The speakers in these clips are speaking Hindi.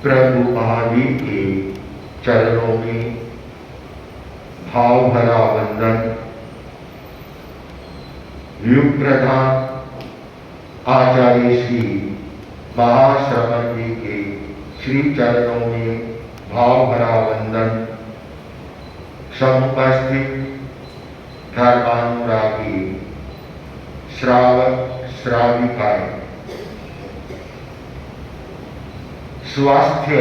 प्रभु आदि के चरणों में भाव भरा वंदन। युग प्रधान आचार्य श्री महाश्रवण जी के श्री चरणों में भाव भरा वंदन। समुपस्थित धर्मानुरागी श्रावक श्राविकाएं, स्वास्थ्य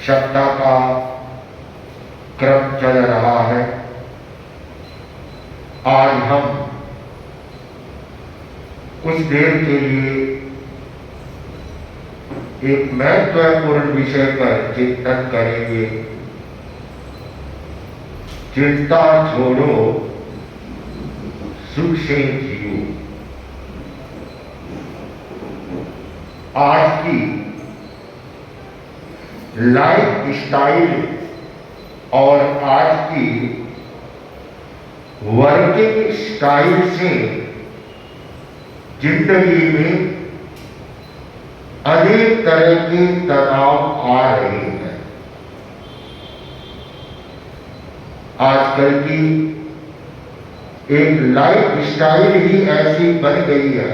सप्ताह का क्रम चल रहा है। आज हम कुछ देर के लिए एक महत्वपूर्ण विषय पर चिंतन करेंगे। चिंता छोड़ो, सुख से जियो। आज की लाइफ स्टाइल और आज की वर्किंग स्टाइल से जिंदगी में अनेक तरह के तनाव आ रहे हैं। आजकल की एक लाइफ स्टाइल ही ऐसी बन गई है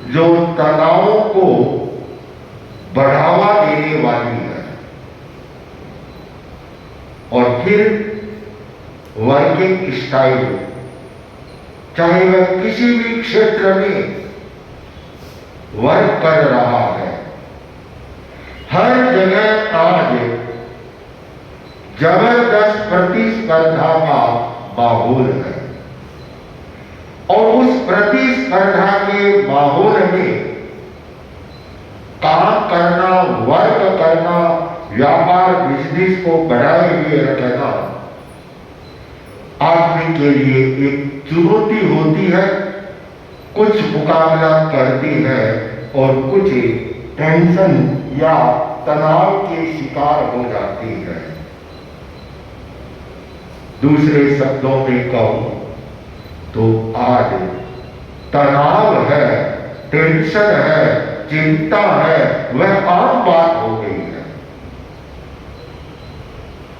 जो तनावों को बढ़ावा देने वाली है। और फिर वर्किंग स्टाइल, चाहे वह किसी भी क्षेत्र में वर्क कर रहा है, हर जगह आज जबरदस्त प्रतिस्पर्धा का माहौल है। और उस प्रतिस्पर्धा के माहौल में काम करना, वर्क करना, व्यापार बिजनेस को बढ़ाए हुए रखना आदमी के लिए एक चुनौती होती है। कुछ मुकाबला करती है और कुछ टेंशन या तनाव के शिकार हो जाती है। दूसरे शब्दों में कहूं तो आज तनाव है, टेंशन है, चिंता है, वह आम बात हो गई है।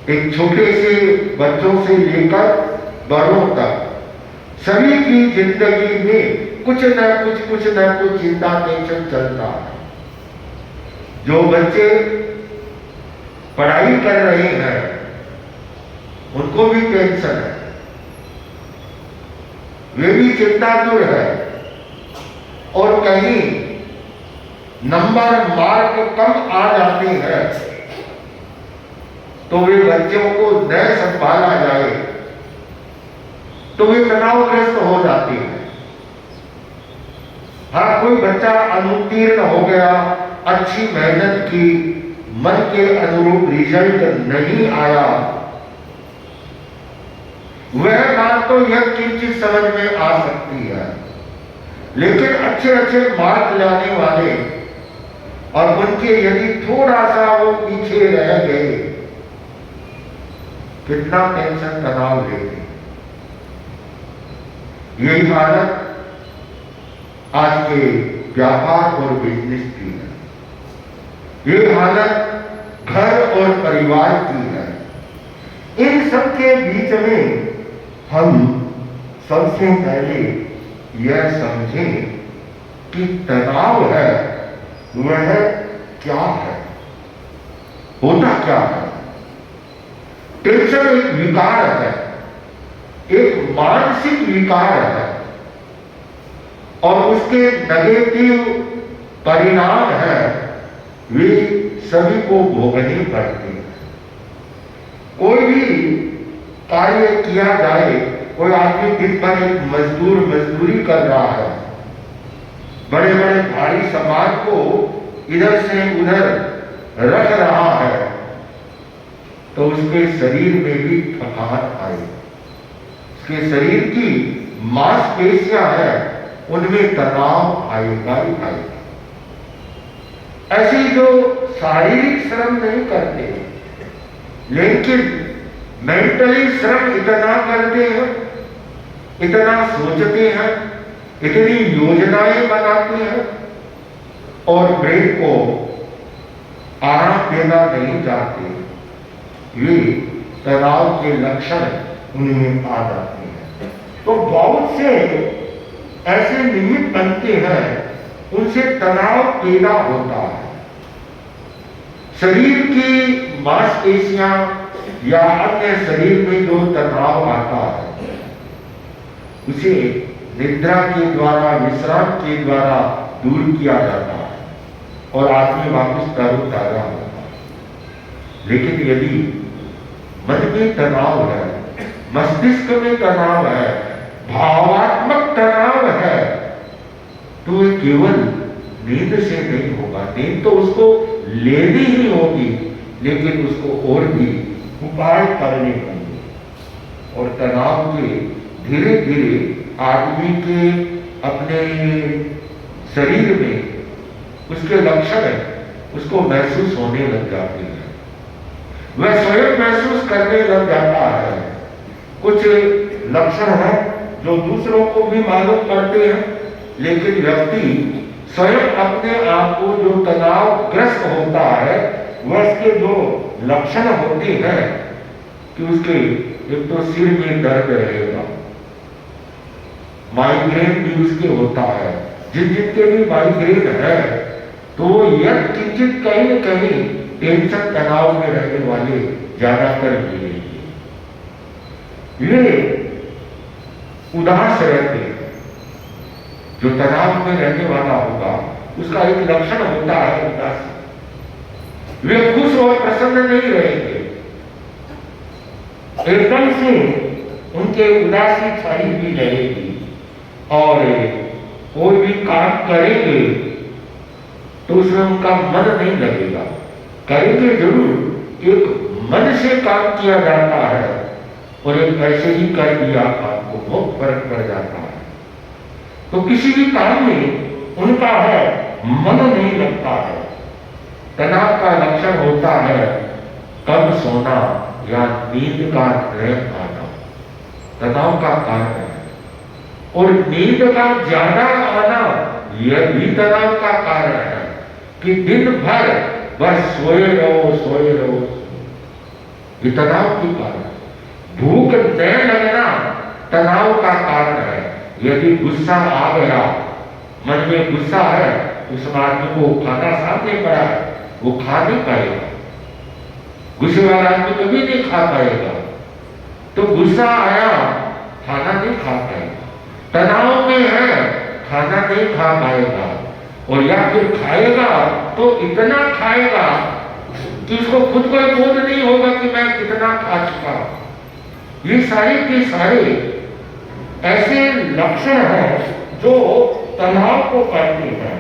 एक छोटे से बच्चों से लेकर बड़ों तक सभी की जिंदगी में कुछ न कुछ चिंता, टेंशन चलता है। जो बच्चे पढ़ाई कर रहे हैं उनको भी टेंशन है, वे भी चिंतातुर है। और कहीं नंबर मार्क कम आ जाते हैं तो वे बच्चों को न संभाला जाए तो वे तनावग्रस्त हो जाते हैं। हाँ, कोई बच्चा अनुत्तीर्ण हो गया, अच्छी मेहनत की, मन के अनुरूप रिजल्ट नहीं आया, वह बात तो यह किंचित समझ में आ सकती है। लेकिन अच्छे मार्क लाने वाले और उनके यदि थोड़ा सा वो पीछे रह गए, कितना टेंशन तनाव लेते। यही हालत आज के व्यापार और बिजनेस की है। ये हालत घर और परिवार की है। इन सब के बीच में हम सबसे पहले यह समझें कि तनाव है वह क्या है, होता क्या है। टेंशन एक विकार है, एक मानसिक विकार है और उसके नेगेटिव परिणाम है वे सभी को भोगने पड़ते हैं। कोई भी कार्य किया जाए, कोई आदमी दिन भर एक मजदूरी कर रहा है, बड़े बड़े भारी सामान को इधर से उधर रख रहा है, तो उसके शरीर में भी थकान आए। उसके शरीर की मांसपेशियां हैं, उनमें तनाव आएगा ही आएगा। ऐसी जो शारीरिक श्रम नहीं करते लेकिन मेंटली श्रम इतना करते हैं, इतना सोचते हैं, इतनी योजनाएं बनाते हैं, और ब्रेन को आराम देना नहीं चाहते, ये तनाव के लक्षण उनमें आ जाते हैं। तो बहुत से ऐसे निमित्त बनते हैं, उनसे तनाव पैदा होता है। शरीर की मांसपेशियां या अन्य शरीर में जो तनाव आता है, उसे निद्रा के द्वारा, विश्राम के द्वारा दूर किया जाता है और आदमी वापस तरोताजा होता है। लेकिन यदि मन में तनाव है, मस्तिष्क में तनाव है, भावात्मक तनाव है, तो ये केवल नींद से नहीं होगा। नींद तो उसको लेनी ही होगी, लेकिन उसको और भी उपाय करने होंगे। और तनाव के धीरे धीरे आदमी के अपने शरीर में उसके लक्षण उसको महसूस होने लग जाते हैं। वह स्वयं महसूस करने लग जाता है। कुछ लक्षण हैं जो दूसरों को भी मालूम पड़ते हैं, लेकिन व्यक्ति स्वयं अपने आप को जो तनावग्रस्त होता है, वह उसके जो लक्षण होते हैं कि उसके एक तो सिर में दर्द रहेगा, माइग्रेन भी उसके होता है। जिनके भी माइग्रेन है तो वो यह किंचित कहीं न कहीं टेंशन तनाव में रहने वाले ज्यादातर मिलेंगे। ये उदास रहते हैं। जो तनाव में रहने वाला होगा उसका एक लक्षण होता है उदासी। वे खुश और प्रसन्न नहीं रहेंगे, एकदम से उनके उदासी छाई भी रहेगी और कोई भी काम करेंगे तो उसमें उनका मन नहीं लगेगा। करेंगे जरूर, एक मन से काम किया जाता है और एक ऐसे ही कर दिया आपको बहुत फर्क पड़ जाता है। तो किसी भी काम में उनका है मन नहीं लगता है। तनाव का लक्षण होता है कम सोना या नींद का रह आना, तनाव का कारण है। और नींद का ज्यादा आना यह भी तनाव का कारण है कि दिन भर बस सोए रहो, ये तनाव की कारण है। भूख न लगना तनाव का कारण है। यदि गुस्सा आ गया, मन में गुस्सा है, उस आदमी को खाना सामने पड़ा है, वो खा नहीं पाएगा। गुस्से वाला आदमी कभी नहीं खा पाएगा। तो गुस्सा आया, खाना नहीं खा पाएगा। तनाव में है, खाना नहीं खा पाएगा। और या फिर खाएगा तो इतना खाएगा कि उसको खुद को बोध नहीं होगा कि मैं कितना खा चुका। ये सारे के सारे ऐसे लक्षण हैं जो तनाव को करते हैं।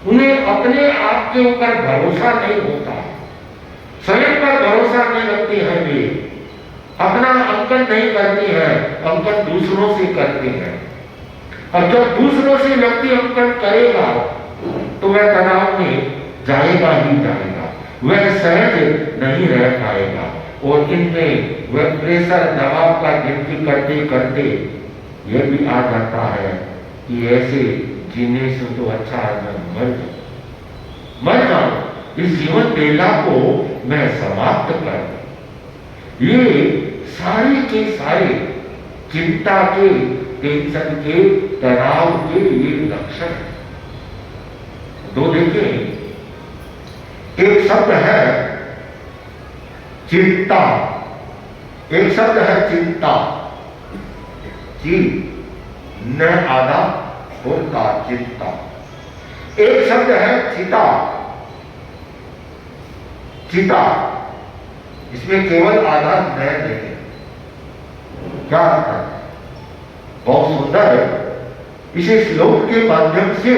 उन्हें अपने आप के ऊपर भरोसा नहीं होता, स्वयं पर भरोसा नहीं रखते हैं। वे अपना अंकन नहीं करते हैं, अंकन दूसरों से करते हैं। और जब दूसरों से व्यक्ति अंकन करेगा तो वह तनाव में जाएगा ही जाएगा, वह सहज नहीं रह पाएगा। और इनमें वह प्रेशर, दबाव का गिनती करते करते यह भी आ जाता है कि ऐसे जीने से तो अच्छा मैं मर जाऊं, इस जीवन बेला को मैं समाप्त कर। ये सारे के सारे चिंता के, टेंशन के, तनाव के ये लक्षण है। तो देखें, एक शब्द है चिंता, एक शब्द है चिंता, ची न आधा और का चिंता। एक शब्द है चिता, चिता, इसमें केवल आधा न नहीं। क्या अर्थ है? बहुत सुंदर है। इसे श्लोक के माध्यम से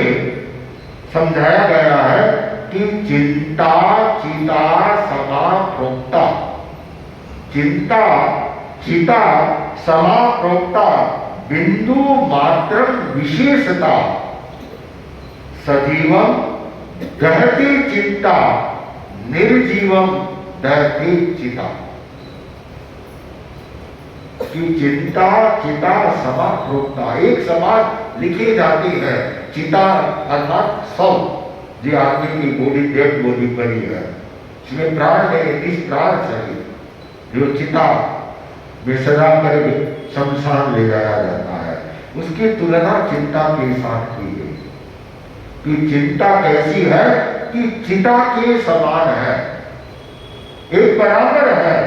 समझाया गया है कि चिंता चिता समा प्रोक्ता, चिंता चिता समा प्रोक्ता बिंदु मात्र विशेषता सजीवम दहती चिंता निर्जीवम दहती चिता। कि चिंता चिता समा प्रोक्ता, एक समान लिखे जाते हैं। चिता अर्थात सौ, जो आदमी की बॉडी डेड बॉडी पड़ी है, इसमें प्राण नहीं, निष्प्राण शरीर, जो चिता में सजा कर शमशान ले जाया जाता है, उसकी तुलना चिंता के साथ की गई कि चिंता कैसी है कि चिता के समान है, एक बराबर है,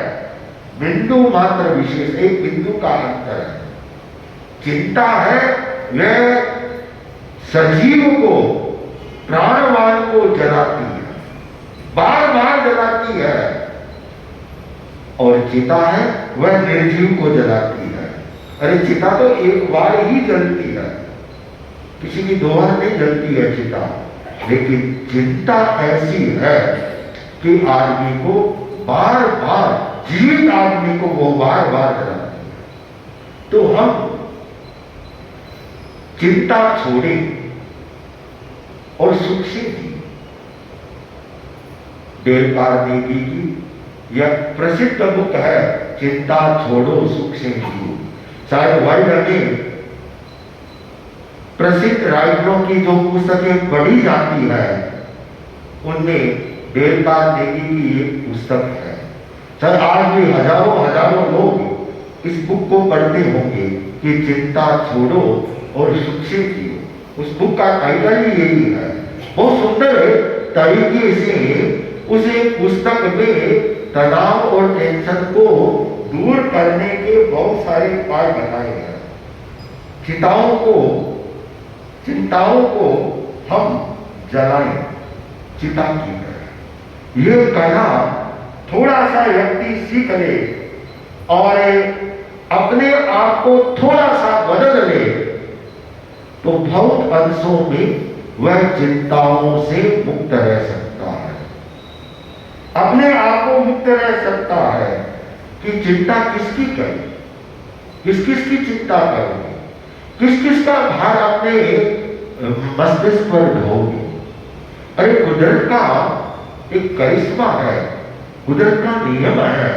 बिंदु मात्र विशेष, एक बिंदु का अंतर है। चिंता है वह सजीव को, प्राणवान को जलाती है, बार बार जलाती है, और चिता है वह निर्जीव को जलाती है। अरे चिता तो एक बार ही जलती है, किसी की दो बार नहीं जलती है चिता, लेकिन चिंता ऐसी है कि आदमी को बार बार, जीवित आदमी को वो बार बार जलाती है। तो हम चिंता छोड़ें और सुख से जी। डेल कार्नेगी की यह प्रसिद्ध बुक है, चिंता छोड़ो सुख से जियो। शायद वर्ल्ड में प्रसिद्ध राइटरों की जो पुस्तकें पढ़ी जाती है उनमें डेल कार्नेगी की एक पुस्तक है। सर आज भी हजारों हजारों लोग इस बुक को पढ़ते होंगे कि चिंता छोड़ो और सुख से जियो। उस बुक का टाइटल ही यही है। बहुत सुंदर तरीके से उस पुस्तक में तनाव और टेंशन को दूर करने के बहुत सारे उपाय बताए हैं। चिंताओं को हम जलाएं चिता की तरह। ये कहना थोड़ा सा व्यक्ति सीख ले और अपने आप को थोड़ा सा बदल ले तो बहुत अंशों में वह चिंताओं से मुक्त रह सकता है, अपने आप को मुक्त रह सकता है। कि चिंता किसकी करें, किस किस की चिंता करोगे, किस किस का भार अपने मस्तिष्क पर ढोगे। अरे कुदरत का एक करिश्मा है, कुदरत का नियम है।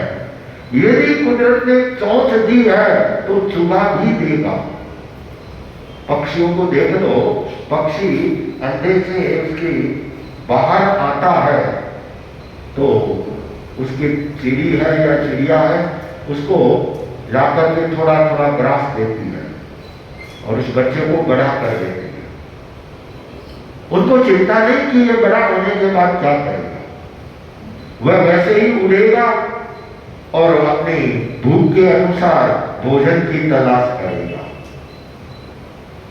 यदि कुदरत ने चोंच दी है तो चुगा भी देगा। पक्षियों को देख लो, पक्षी अंडे से उसके बाहर आता है तो उसकी चिड़ी है या चिड़िया है उसको जाकर के थोड़ा थोड़ा ग्रास देती है और उस बच्चे को बड़ा कर देती है। उनको चिंता नहीं कि ये बड़ा होने के बाद क्या करेगा, वह वैसे ही उड़ेगा और अपनी भूख के अनुसार भोजन की तलाश करेगा।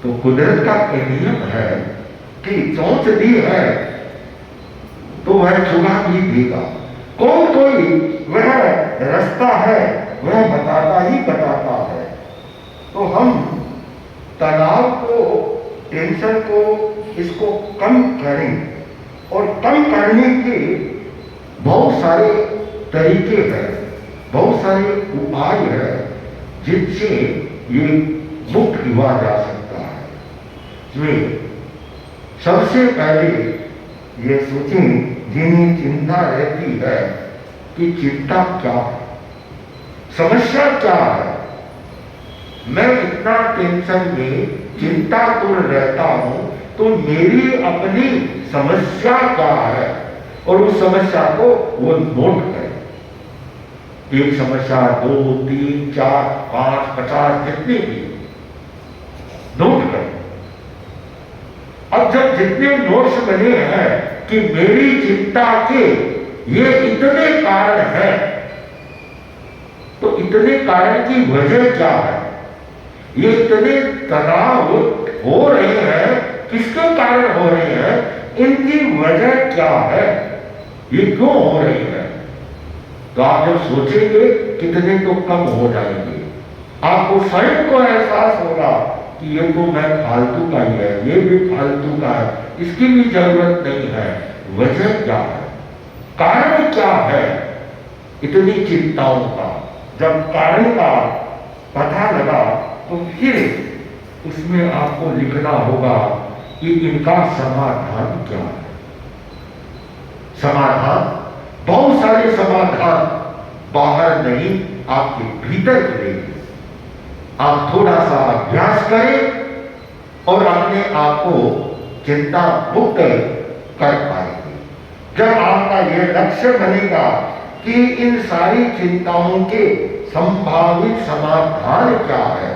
तो कुदरत का नियम है कि चोंच दी है तो वह चुगा भी देगा। कोई वह रास्ता है वह बताता ही बताता है। तो हम तनाव को, टेंशन को, इसको कम करें और कम करने के बहुत सारे तरीके हैं, बहुत सारे उपाय हैं जिनसे ये मुक्त हुआ जा सकता है। इसमें सबसे पहले ये सोचें जिन्हें चिंता रहती है कि चिंता क्या है, समस्या क्या है। मैं इतना टेंशन में चिंतातुर रहता हूं तो मेरी अपनी समस्या क्या है और उस समस्या को वो नोट करें। एक समस्या, 2, 3, 4, 5, 50 जितनी भी नोट करें। अब जब जितने नोट्स बने हैं कि मेरी चिंता के ये इतने कारण हैं, तो इतने कारण की वजह क्या है, ये इतने तनाव हो रहे हैं किसके कारण हो रहे हैं, इनकी वजह क्या है, ये क्यों हो रही है। तो आप जब सोचेंगे कितने तो कम हो जाएंगे। आपको स्वयं को एहसास होगा कि ये तो मैं फालतू का ही है, ये भी फालतू का है, इसकी भी जरूरत नहीं है। वजह क्या है, कारण क्या है इतनी चिंताओं का। जब कारण का पता लगा तो फिर उसमें आपको लिखना होगा कि इनका समाधान क्या है। समाधान, बहुत सारे समाधान बाहर नहीं आपके भीतर मिलेंगे। आप थोड़ा सा अभ्यास करें और अपने आप को चिंता मुक्त कर पाएंगे। जब आपका यह लक्ष्य बनेगा कि इन सारी चिंताओं के संभावित समाधान क्या है,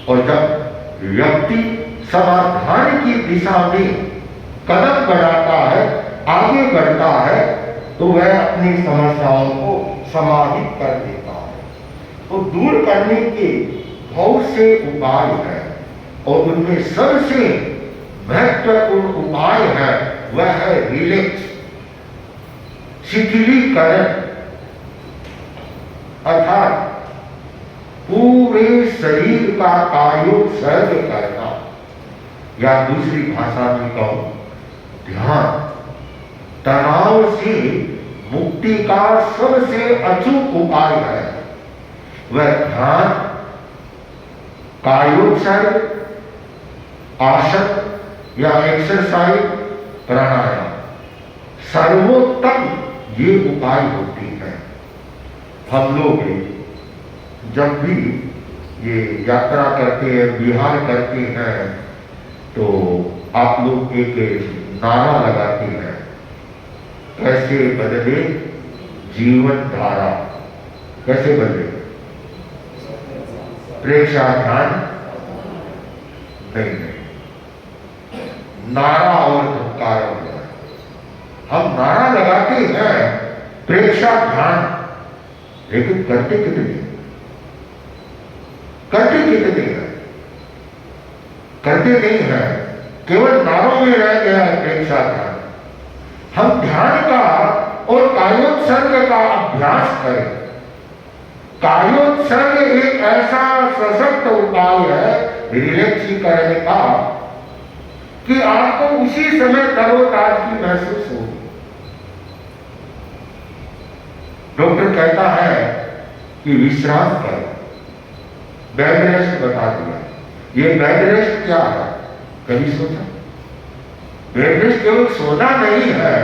और जब व्यक्ति समाधान की दिशा में कदम बढ़ाता है, आगे बढ़ता है, तो वह अपनी समस्याओं को समाहित कर देता है। तो दूर करने के बहुत से उपाय हैं, और उनमें सबसे महत्वपूर्ण उपाय है वह है रिलैक्स, शिथिलीकरण, अर्थात पूरे शरीर का कायोत्सर्ग करना, या दूसरी भाषा में कहूं ध्यान। तनाव से मुक्ति का सबसे अचूक उपाय है वह ध्यान, कायोत्सर्ग, आसन या एक्सरसाइज, प्राणायाम, सर्वोत्तम ये उपाय होती है। हम लोग जब भी ये यात्रा करते हैं, विहार करते हैं, तो आप लोग एक नारा लगाते हैं, कैसे बदले जीवन धारा। कैसे बदले? प्रेक्षा ध्यान नहीं, नारा और धुकार। हम नारा लगाते हैं प्रेक्षा ध्यान, लेकिन करते कितने हैं? करते नहीं है, केवल नारों में रह गया है प्रेक्षा ध्यान। हम ध्यान का और कायोत्सर्ग का अभ्यास करें। कायोत्सर्ग एक ऐसा सशक्त उपाय है रिलैक्सीकरण का कि आपको उसी समय तरोताजगी महसूस होगी। डॉक्टर कहता है कि विश्राम करो, बेड रेस्ट बता दिया। ये बेड रेस्ट क्या है, कभी सोचा? बेड रेस्ट केवल सोना नहीं है,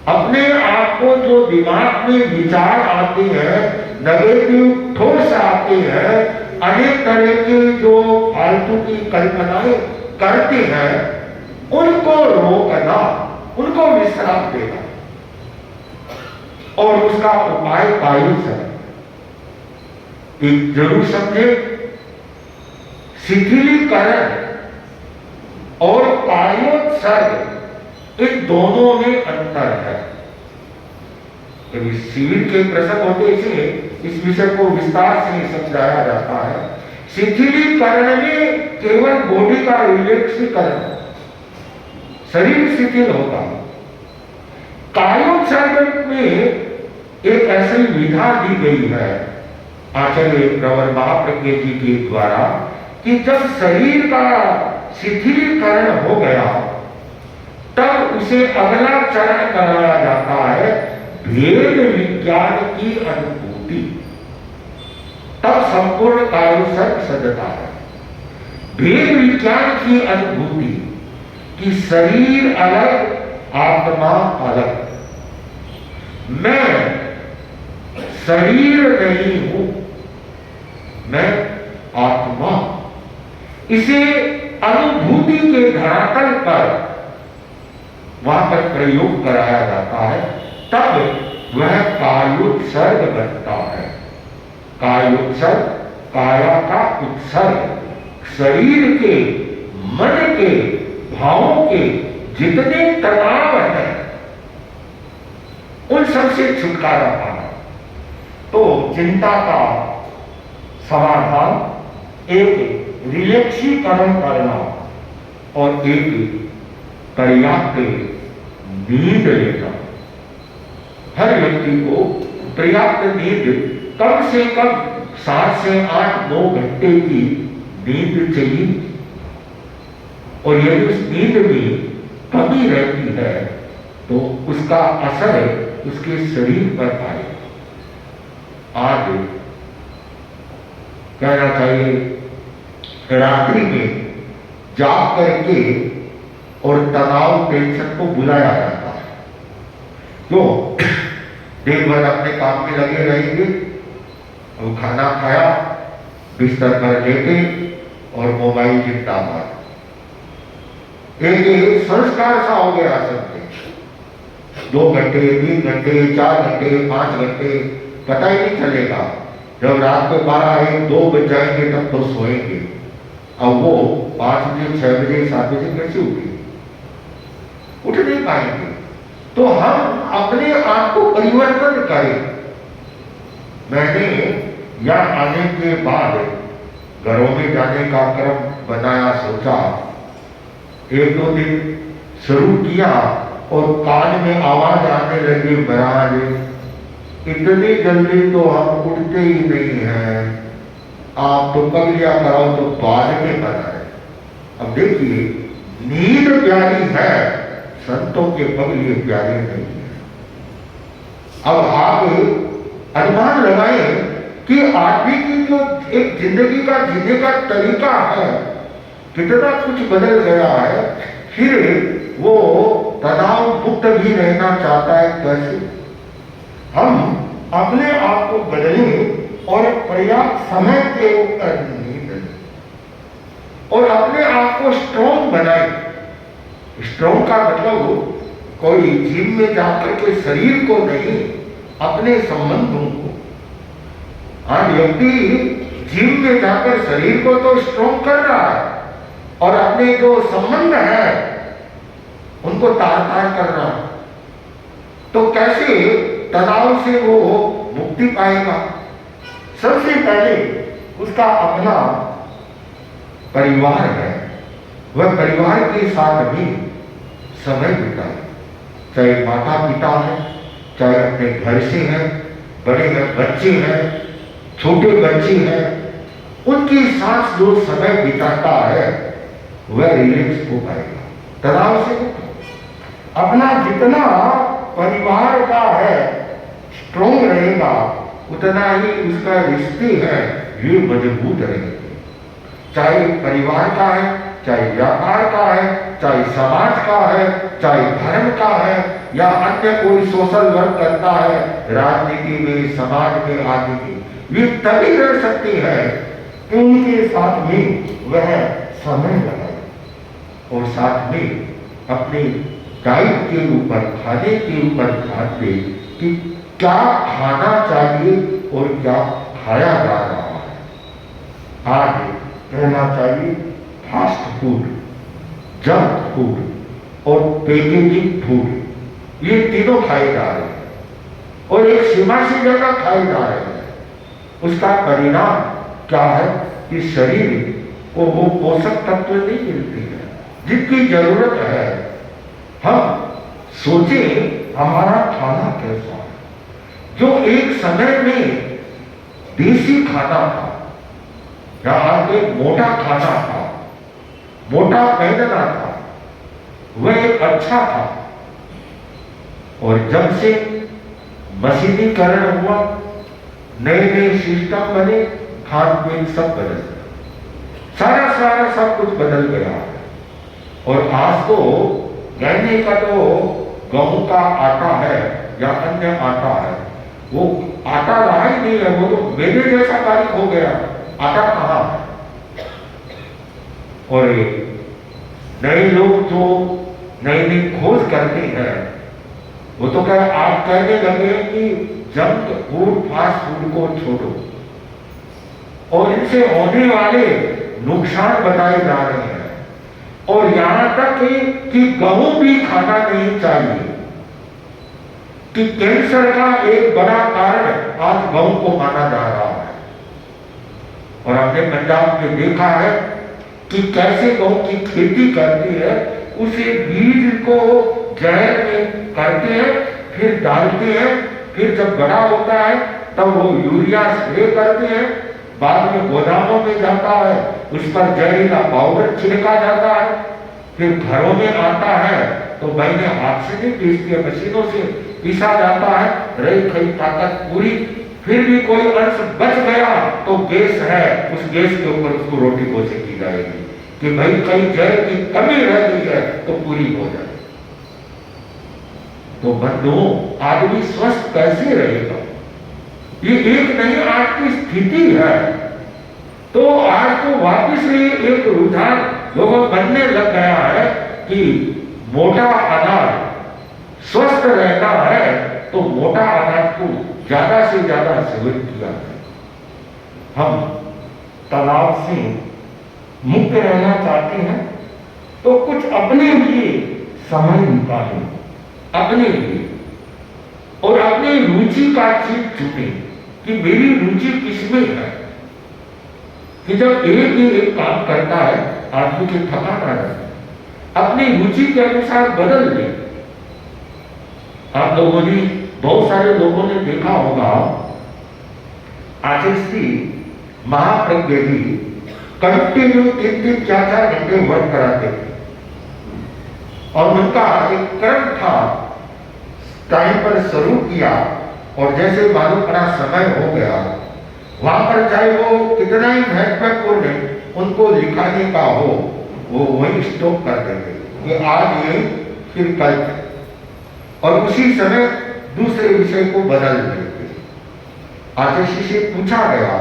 अपने आप को जो दिमाग में विचार आते हैं, नेगेटिव थॉट्स आते हैं, अनेक तरह के जो फालतू की कल्पनाएं करते हैं, उनको रोकना, उनको विश्राम देना, और उसका उपाय कायोत्सर्ग। एक जरूर समझे, शिथिलीकरण और कायोत्सर्ग इन दोनों में अंतर है। शिविर के प्रसंग होते इसलिए इस विषय को विस्तार से समझाया जाता है। शिथिलीकरण में केवल बॉडी का रिलैक्सीकरण, शरीर शिथिल होगा। कायोत्सर्ग में एक ऐसी विधा दी गई है आचार्य प्रवर महाप्रज्ञ जी के द्वारा कि जब शरीर का शिथिलीकरण हो गया, तब उसे अगला चरण कराया जाता है भेद विज्ञान की अनुभूति। तब संपूर्ण कायोत्सर्ग सजता है। भेद विज्ञान की अनुभूति कि शरीर अलग, आत्मा अलग, मैं शरीर नहीं हूं, मैं आत्मा। इसे अनुभूति के धरातल पर वहां पर प्रयोग कराया जाता है, तब वह कायोत्सर्ग बनता है। कायोत्सर्ग, काया का उत्सर्ग, शरीर के, मन के, भावों के जितने तनाव हैं, उन सबसे छुटकारा पाना। तो चिंता का समाधान एक रिलैक्सीकरण करना और एक पर्याप्त नींद लेना। हर व्यक्ति को पर्याप्त नींद कम से कम 7 से 8-9 घंटे की नींद चाहिए, और यदि उस नींद में कमी रहती है तो उसका असर उसके शरीर पर आए। आज कहना चाहिए, रात्रि में जाग करके और तनाव टेंशन को बुलाया जाता है। क्यों? दिन भर अपने काम में लगे रहेंगे, वो खाना खाया, बिस्तर पर लेटे और मोबाइल जिंदाबाद। एक संस्कार सा हो गया सबके। 2 घंटे, 3 घंटे, 4 घंटे, 5 घंटे, पता ही नहीं चलेगा। जब रात को 12, 1, 2 बज जाएंगे तब तो सोएंगे। अब वो 5 बजे, 6 बजे, 7 बजे कैसे उठेंगे? उठ नहीं पाएंगे। तो हम अपने आप को परिवर्तन करें। मैंने यहाँ आने के बाद घरों में जाने का क्रम बनाया, सोचा 1-2 दिन शुरू किया और कान में आवाज आने लगी, महाराज इतनी जल्दी तो हम उठते ही नहीं हैं, आप तो पगलिया कराओ तो बाद में बनाए। अब देखिए, नींद प्यारी है, संतों के पगलिए प्यारे नहीं है। अब आप अनुमान लगाएं कि आदमी की जो एक जिंदगी का जीने का तरीका है, कितना कुछ बदल गया है। फिर वो तनाव मुक्त भी रहना चाहता है। कैसे हम अपने आप को बदलें और पर्याप्त समय के ऊपर नींद लें और अपने आप को स्ट्रॉन्ग बनाए। स्ट्रॉन्ग का मतलब कोई जिम में जाकर के शरीर को नहीं, अपने संबंधों को। हाँ, व्यक्ति जिम में जाकर शरीर को तो स्ट्रॉन्ग कर रहा है और अपने जो संबंध है उनको तार-तार कर रहा है। तो कैसे तनाव से वो मुक्ति पाएगा? सबसे पहले उसका अपना परिवार है, वह परिवार के साथ भी समय बिताए। चाहे माता पिता है, चाहे अपने घर से हैं, बड़े हैं, बच्चे हैं, छोटे बच्चे हैं, उनके साथ जो समय बिताता है वह रिलैक्स हो पाएगा, तनाव से मुक्त। अपना जितना परिवार का है स्ट्रॉन्ग रहेगा, उतना ही उसका रिश्ते हैं ये मजबूत रहेंगे। चाहे परिवार का है, चाहे व्यापार का है, चाहे समाज का है, चाहे धर्म का है, या अन्य कोई सोशल वर्क करता है, राजनीति में, समाज में आदि में, ये तभी रह सकती है कि उनके साथ में वह समय लगाए और साथ में अपने डाइट के ऊपर, खाने के ऊपर ध्यान दे कि क्या खाना चाहिए और क्या खाया जा रहा है। आज कहना चाहिए फास्ट फूड, जंक फूड और पैकेजिंग फूड, ये तीनों खाए जा रहे हैं और एक सीमा से ज्यादा खाए जा रहे हैं। उसका परिणाम क्या है कि शरीर को वो पोषक तत्व नहीं मिलती है जिनकी जरूरत है। हम सोचें हमारा खाना कैसा है, जो एक समय में देसी खाना था, जहां पे मोटा खाना था, मोटा पहनना था, वह एक अच्छा था। और जब से मशीनीकरण हुआ, नए नए सिस्टम बने, खान पीन सब बदल गया, सारा सब कुछ बदल गया। और आज तो कहने का तो गेहूं का आटा है या अन्य आटा है, वो आटा रहा ही नहीं है, वो तो मेरे जैसा बारीक हो गया, आटा कहाँ है। और नए लोग जो नई नई खोज करते हैं, वो तो आप कहने लगे कि जंक फूड, फास्ट फूड को छोड़ो, और इनसे होने वाले नुकसान बताए जा रहे हैं। और यहां तक कि गेहूं भी खाना नहीं चाहिए, कि कैंसर का एक बड़ा कारण आज गेहूं को माना जा रहा है। और हमने पंजाब में देखा है कि कैसे गेहूं की खेती करती है, उसे बीज को जहर में करते हैं, फिर डालते हैं, फिर जब बड़ा होता है तब वो यूरिया स्प्रे करते हैं, बाद में गोदामों में जाता है, उस पर जहरीला पाउडर छिड़का जाता है, फिर घरों में आता है तो महीने हाथ से नहीं पीसती है, मशीनों से पीसा जाता है, रही खई ताकत पूरी। फिर भी कोई अंश बच गया तो गैस है, उस गैस के ऊपर उसको रोटी पोसे की जाएगी कि भाई कहीं जहर की कमी रह गई है तो पूरी हो जाए। तो बंधुओं, आदमी स्वस्थ कैसे रहेगा? ये एक नहीं आज की स्थिति है। तो आज तो वापिस एक रुझान लोगों बनने लग गया है कि मोटा अनाज स्वस्थ रहना है तो मोटा अनाज को ज्यादा से ज्यादा सेवन किया जाए। हम तनाव से मुक्त रहना चाहते हैं तो कुछ अपने लिए समय निकालें, अपने लिए, और अपनी रुचि का चीज चुने कि मेरी रुचि किसमें है। कि जब एक ही एक काम करता है आदमी की थकान आ जाती है, अपनी रुचि के अनुसार बदल ले। आप लोगों ने, बहुत सारे लोगों ने देखा होगा, आचार्य महाप्रज्ञ जी कंटिन्यू 3-3, 4-4 घंटे वर्क कराते थे और उनका एक क्रम था, टाइम पर शुरू किया और जैसे मालूम पड़ा समय हो गया, वहां पर चाहे वो कितना ही महत्वपूर्ण उनको लिखाने का हो, वो वही स्टॉप कर देते कि आज ये फिर कल, और उसी समय दूसरे विषय को बदल देते। आचार्य से पूछा गया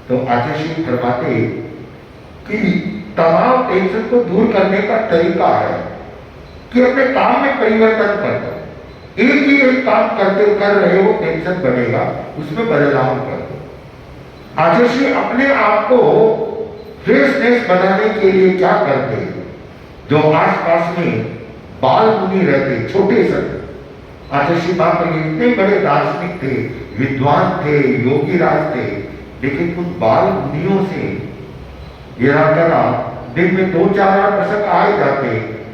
तो आचार्य फरमाते कि तनाव टेंशन को दूर करने का तरीका है कि अपने काम में परिवर्तन कर दो। एक ही एक काम कर रहे हो, टेंशन बढ़ेगा, उसमें बदलाव कर दो। आचार्य अपने आप को फ्रेशनेस बनाने के लिए क्या करते, जो आसपास में बाल मुनि रहते, छोटे से आचार्य बाप इतने बड़े दार्शनिक थे, विद्वान थे, योगी राज थे, लेकिन उन बाल मुनियों से करा दिन में 2-4 प्रसंग आए जाते,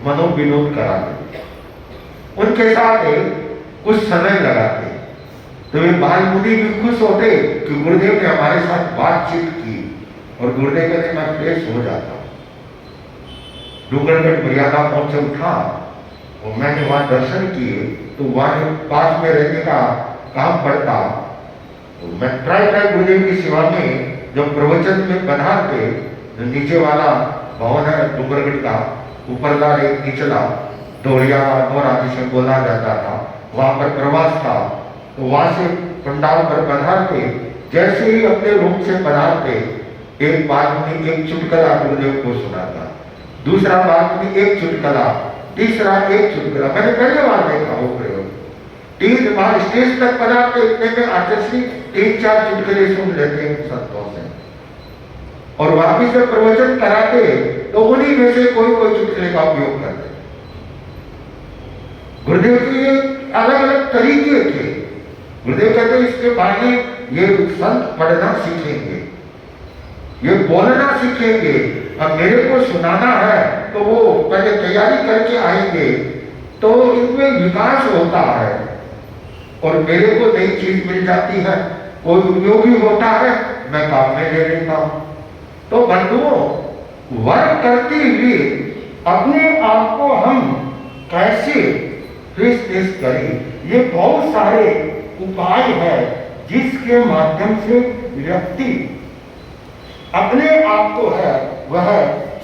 मनोविनोद कराते, उनके साथ कुछ समय लगाते, तो वे बाल मुनि भी खुश होते कि गुरुदेव ने हमारे साथ बातचीत की, और गुरुदेव कहते मैं फ्रेश हो जाता। डूंगरगढ़ मर्यादा महोत्सव था और मैंने वहां दर्शन किए, तो वहां पास में रहने का काम पड़ता, तो मैं ट्राई गुरुदेव की सेवा में जब प्रवचन में बनाते, जो नीचे वाला भवन है डूंगरगढ़ का, ऊपरला एक निचला दौड़िया दौरा जिसे बोला जाता था, वहां पर प्रवास था, तो वहां से पंडाल पर बनाते, जैसे ही अपने रूम से बनाते, एक बात में एक चुटकुला गुरुदेव को सुनाता, दूसरा बात में एक चुटकुला, तीसरा एक चुटकुला। मैंने पहले बार देखा वो प्रयोग। 3 बार स्टेज तक बनाते, इतने में आचार्य 3-4 चुटकुले सुन लेते हैं संतों से, और वापिस से प्रवचन कराते तो उन्हीं में से कोई चुटकुले का उपयोग करते। गुरुदेव के अलग अलग तरीके थे। गुरुदेव कहते इसके बाद ये संत पढ़ना सीखेंगे, ये बोलना सीखेंगे, अब मेरे को सुनाना है तो वो पहले तैयारी करके आएंगे, तो इनमें विकास होता है, और मेरे को नई चीज मिल जाती है, कोई उपयोगी होता है, मैं काम में ले लेता हूं। तो बंधुओं, वर्क करते हुए अपने आप को हम कैसे फ्रेशनेस करें, ये बहुत सारे उपाय है जिसके माध्यम से व्यक्ति अपने आप को है वह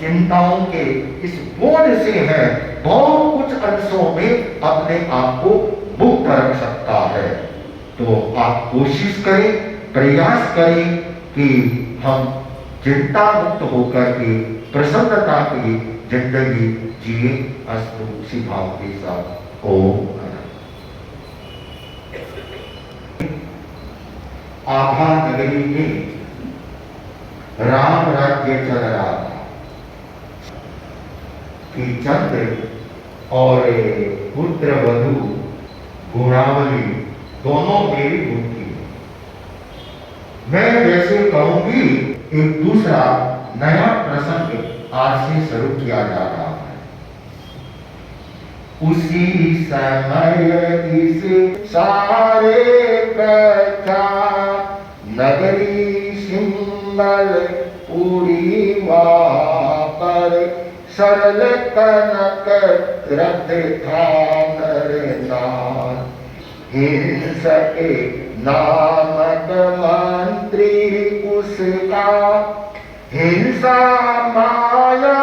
चिंताओं के इस बोझ से है बहुत कुछ अंशों में अपने आप को मुक्त रख सकता है। तो आप कोशिश करें, प्रयास करें कि हम चिंता मुक्त होकर के प्रसन्नता की जिंदगी जिए। अस्तु उसी भाव के साथ ओम। आभा नगरी में राम राज्य चल रहा था कि चंद्र और पुत्र वधु गुणावली दोनों मेरी मूर्ति। मैं जैसे कहूंगी एक दूसरा नया प्रसंग आज से शुरू किया जा रहा है। उसी समय इस सारे प्रजा नगरी सिंगल पूरी पर सरल कनक रथ था नर हिंसके नामक मंत्री उसका हिंसा माया